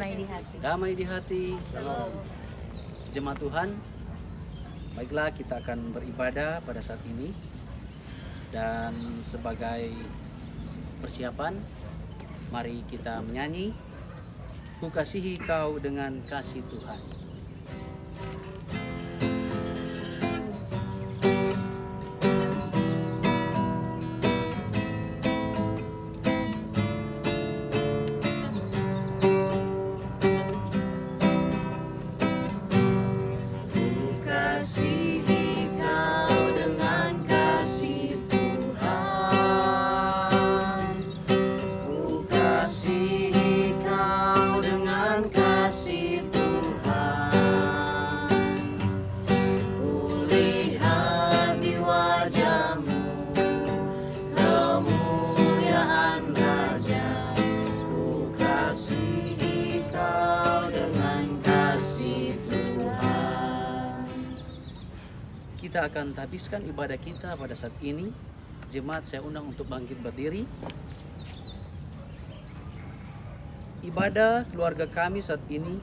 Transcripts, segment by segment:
damai di hati. Damai di hati. Shalom. Jemaat Tuhan, baiklah kita akan beribadah pada saat ini. Dan sebagai persiapan, mari kita menyanyi Ku kasihi kau dengan kasih Tuhan. Kita akan habiskan ibadah kita pada saat ini. Jemaat saya undang untuk bangkit berdiri. Ibadah keluarga kami saat ini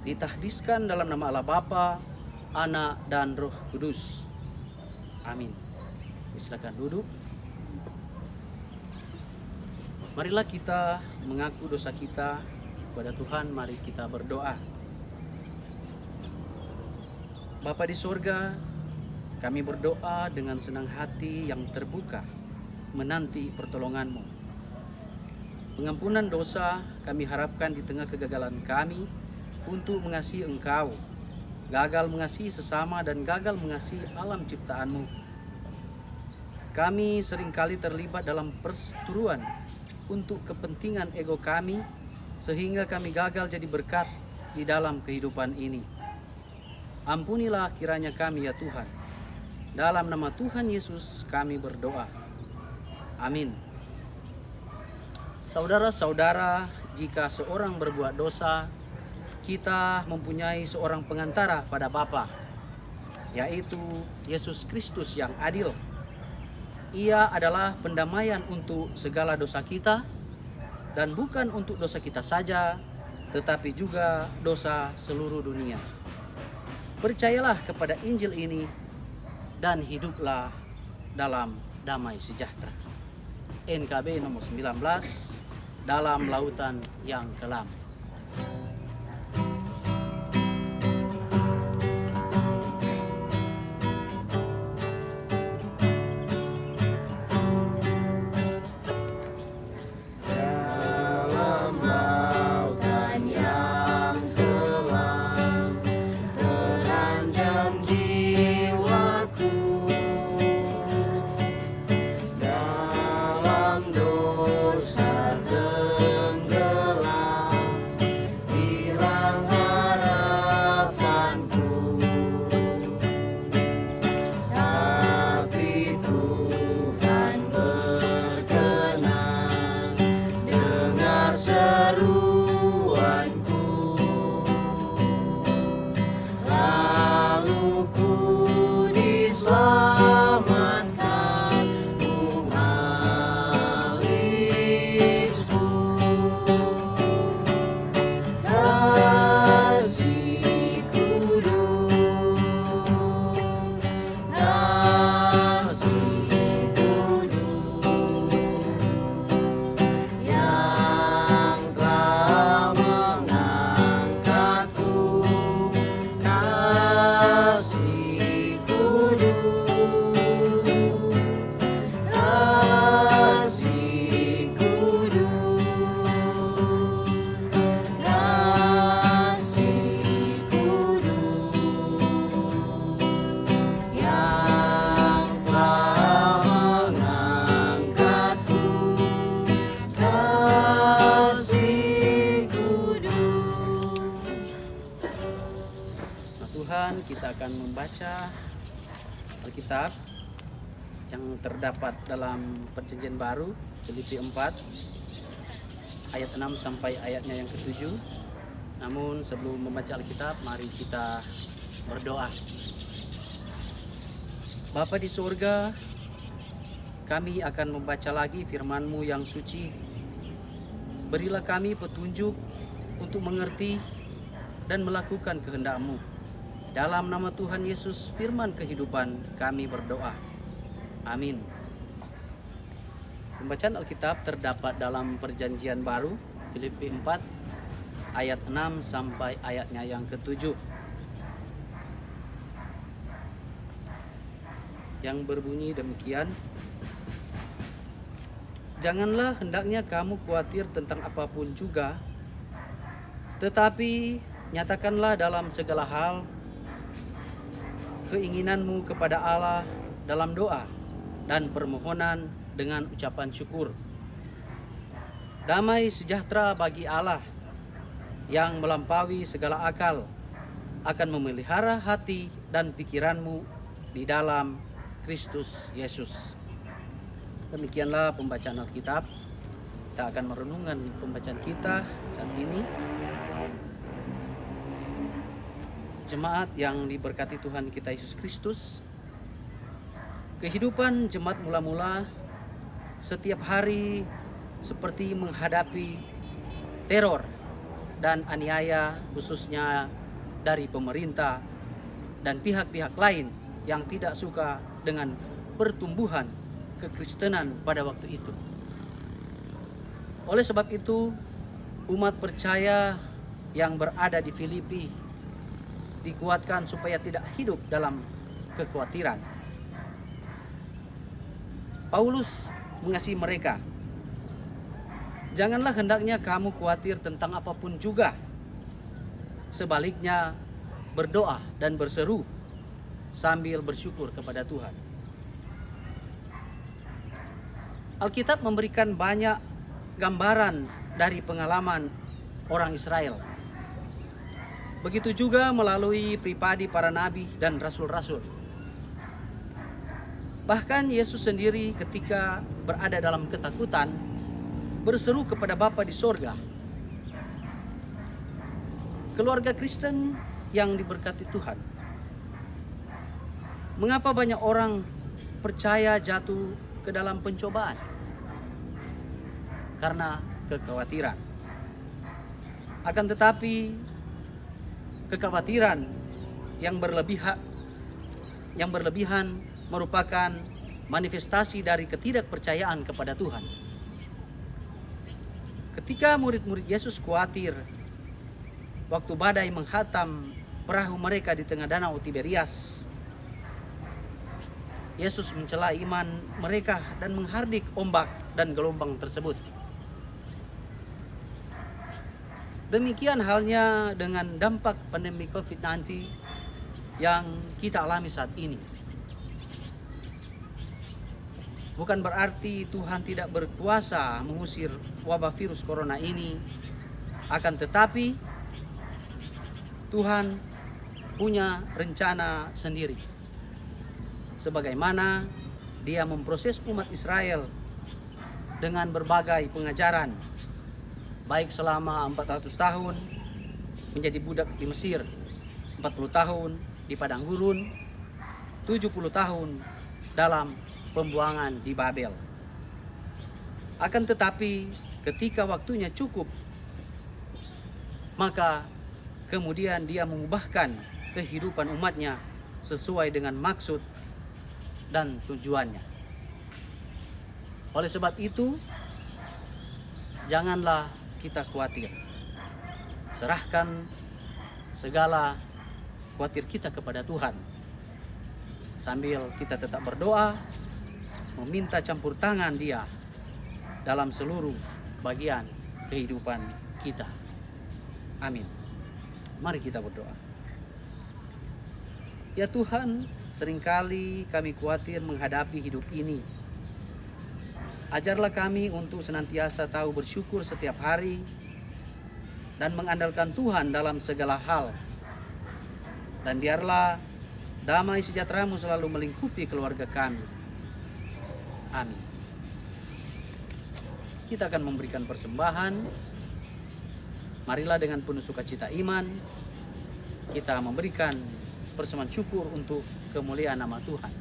ditahdiskan dalam nama Allah Bapa, Anak, dan Roh Kudus. Amin. Silakan duduk. Marilah kita mengaku dosa kita kepada Tuhan. Mari kita berdoa. Bapa di surga, kami berdoa dengan senang hati yang terbuka menanti pertolongan-Mu. Pengampunan dosa kami harapkan di tengah kegagalan kami untuk mengasihi Engkau, gagal mengasihi sesama dan gagal mengasihi alam ciptaan-Mu. Kami seringkali terlibat dalam perseteruan untuk kepentingan ego kami sehingga kami gagal jadi berkat di dalam kehidupan ini. Ampunilah kiranya kami ya Tuhan. Dalam nama Tuhan Yesus kami berdoa. Amin. Saudara-saudara, jika seorang berbuat dosa, kita mempunyai seorang pengantara pada Bapa, yaitu Yesus Kristus yang adil. Ia adalah pendamaian untuk segala dosa kita, dan bukan untuk dosa kita saja, tetapi juga dosa seluruh dunia. Percayalah kepada Injil ini dan hiduplah dalam damai sejahtera. NKB nomor 19, dalam lautan yang kelam. Kita akan membaca Alkitab yang terdapat dalam Perjanjian Baru, Filipi 4 ayat 6 sampai ayatnya yang ke-7. Namun sebelum membaca Alkitab, mari kita berdoa. Bapa di surga, kami akan membaca lagi firman-Mu yang suci. Berilah kami petunjuk untuk mengerti dan melakukan kehendak-Mu. Dalam nama Tuhan Yesus, firman kehidupan, kami berdoa. Amin. Pembacaan Alkitab terdapat dalam Perjanjian Baru, Filipi 4, ayat 6 sampai ayatnya yang ke-7. Yang berbunyi demikian. Janganlah hendaknya kamu khawatir tentang apapun juga, tetapi nyatakanlah dalam segala hal keinginanmu kepada Allah dalam doa dan permohonan dengan ucapan syukur. Damai sejahtera bagi Allah yang melampaui segala akal akan memelihara hati dan pikiranmu di dalam Kristus Yesus. Demikianlah pembacaan Alkitab. Kita akan merenungkan pembacaan kita saat ini. Jemaat yang diberkati Tuhan kita Yesus Kristus, kehidupan jemaat mula-mula setiap hari seperti menghadapi teror dan aniaya, khususnya dari pemerintah dan pihak-pihak lain yang tidak suka dengan pertumbuhan kekristenan pada waktu itu. Oleh sebab itu, umat percaya yang berada di Filipi dikuatkan supaya tidak hidup dalam kekhawatiran. Paulus mengasihi mereka. Janganlah hendaknya kamu khawatir tentang apapun juga. Sebaliknya, berdoa dan berseru sambil bersyukur kepada Tuhan. Alkitab memberikan banyak gambaran dari pengalaman orang Israel. Begitu juga melalui pribadi para nabi dan rasul-rasul. Bahkan Yesus sendiri ketika berada dalam ketakutan berseru kepada Bapa di sorga. Keluarga Kristen yang diberkati Tuhan, mengapa banyak orang percaya jatuh ke dalam pencobaan? Karena kekhawatiran. Akan tetapi kekhawatiran yang berlebihan merupakan manifestasi dari ketidakpercayaan kepada Tuhan. Ketika murid-murid Yesus khawatir waktu badai menghantam perahu mereka di tengah danau Tiberias, Yesus mencela iman mereka dan menghardik ombak dan gelombang tersebut. Demikian halnya dengan dampak pandemi COVID-19 yang kita alami saat ini. Bukan berarti Tuhan tidak berkuasa mengusir wabah virus corona ini, akan tetapi Tuhan punya rencana sendiri. Sebagaimana Dia memproses umat Israel dengan berbagai pengajaran, baik selama 400 tahun menjadi budak di Mesir, 40 tahun di padang gurun, 70 tahun dalam pembuangan di Babel. Akan tetapi ketika waktunya cukup, maka kemudian Dia mengubahkan kehidupan umatnya sesuai dengan maksud dan tujuannya. Oleh sebab itu, janganlah kita khawatir. Serahkan segala khawatir kita kepada Tuhan, sambil kita tetap berdoa, meminta campur tangan Dia dalam seluruh bagian kehidupan kita. Amin. Mari kita berdoa. Ya Tuhan, seringkali kami khawatir menghadapi hidup ini. Ajarlah kami untuk senantiasa tahu bersyukur setiap hari dan mengandalkan Tuhan dalam segala hal. Dan biarlah damai sejahtera-Mu selalu melingkupi keluarga kami. Amin. Kita akan memberikan persembahan. Marilah dengan penuh sukacita iman kita memberikan persembahan syukur untuk kemuliaan nama Tuhan.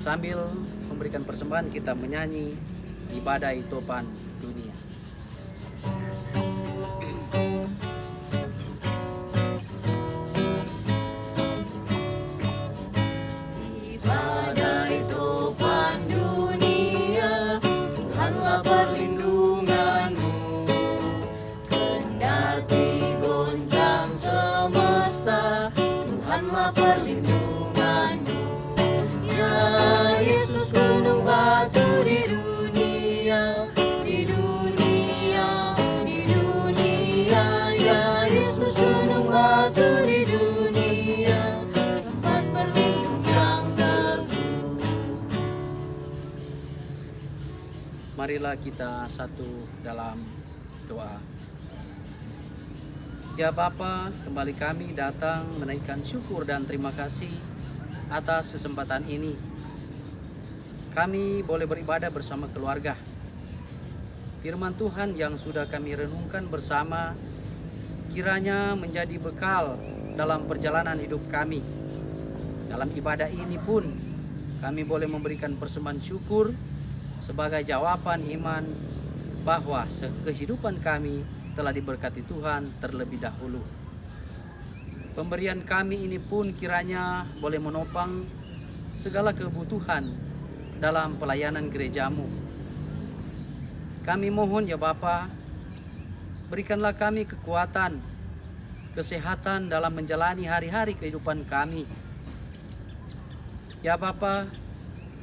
Sambil memberikan persembahan, kita menyanyi di badai topan dunia. Marilah kita satu dalam doa. Ya Bapa, kembali kami datang menaikkan syukur dan terima kasih atas kesempatan ini. Kami boleh beribadah bersama keluarga. Firman Tuhan yang sudah kami renungkan bersama kiranya menjadi bekal dalam perjalanan hidup kami. Dalam ibadah ini pun kami boleh memberikan persembahan syukur sebagai jawaban iman bahwa kehidupan kami telah diberkati Tuhan terlebih dahulu. Pemberian kami ini pun kiranya boleh menopang segala kebutuhan dalam pelayanan gerejamu. Kami mohon ya Bapa, berikanlah kami kekuatan, kesehatan dalam menjalani hari-hari kehidupan kami. Ya Bapa,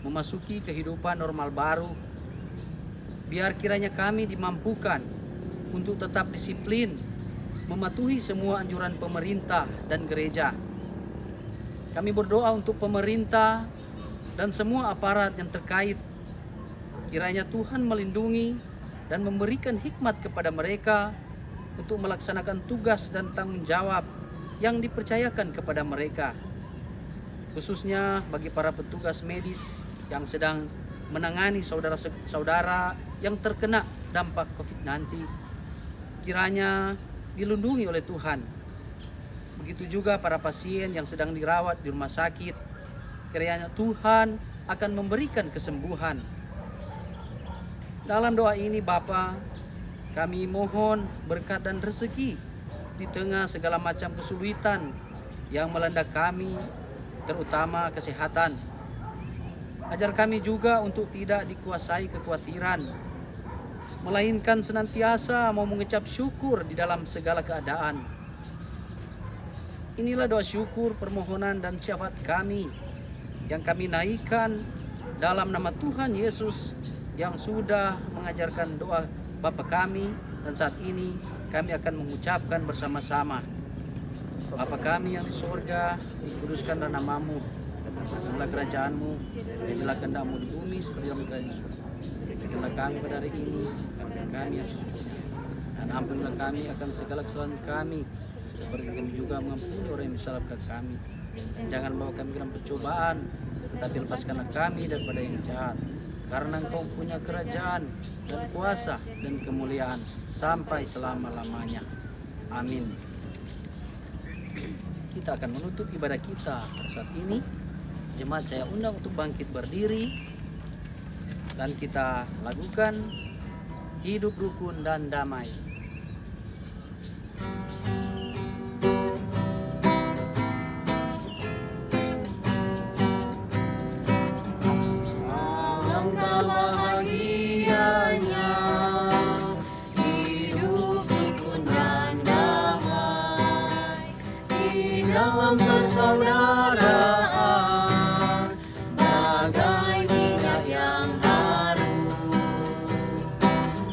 memasuki kehidupan normal baru, biar kiranya kami dimampukan untuk tetap disiplin, mematuhi semua anjuran pemerintah dan gereja. Kami berdoa untuk pemerintah dan semua aparat yang terkait. Kiranya Tuhan melindungi dan memberikan hikmat kepada mereka untuk melaksanakan tugas dan tanggung jawab yang dipercayakan kepada mereka. Khususnya bagi para petugas medis yang sedang menangani saudara-saudara yang terkena dampak COVID-19. Kiranya dilindungi oleh Tuhan. Begitu juga para pasien yang sedang dirawat di rumah sakit. Kiranya Tuhan akan memberikan kesembuhan. Dalam doa ini Bapa, kami mohon berkat dan rezeki di tengah segala macam kesulitan yang melanda kami, terutama kesehatan. Ajar kami juga untuk tidak dikuasai kekhawatiran, melainkan senantiasa mau mengecap syukur di dalam segala keadaan. Inilah doa syukur, permohonan dan syafaat kami yang kami naikkan dalam nama Tuhan Yesus yang sudah mengajarkan doa Bapa kami, dan saat ini kami akan mengucapkan bersama-sama. Bapa kami yang di surga, dikuduskanlah namamu, datanglah kerajaanmu, jadilah kehendak-Mu di bumi seperti dalam kerajaan di surga. Berikanlah kami pada hari ini kami yang sesungguhnya, dan ampunilah kami akan segala kesalahan kami, seperti kami juga mengampuni orang yang bersalah pada kami. Dan jangan bawa kami ke dalam percobaan, tetapi lepaskanlah kami daripada yang jahat. Karena Engkau punya kerajaan dan kuasa dan kemuliaan sampai selama-lamanya. Amin. Kita akan menutup ibadah kita pada saat ini. Jemaat saya undang untuk bangkit berdiri dan kita lakukan hidup rukun dan damai. Dalam persaudaraan bagai minyak yang harum,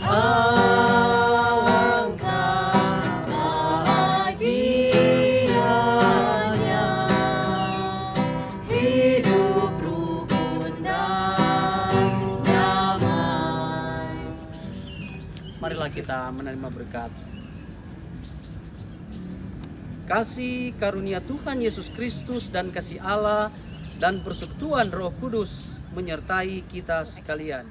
alangkah bahagianya hidup rukun dan damai. Marilah kita menerima berkat. Kasih karunia Tuhan Yesus Kristus dan kasih Allah dan persekutuan Roh Kudus menyertai kita sekalian.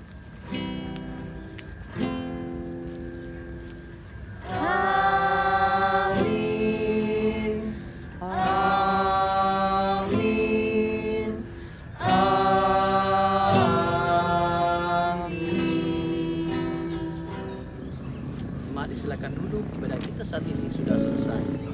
Amin. Amin. Amin. Mari silakan duduk, ibadah kita saat ini sudah selesai.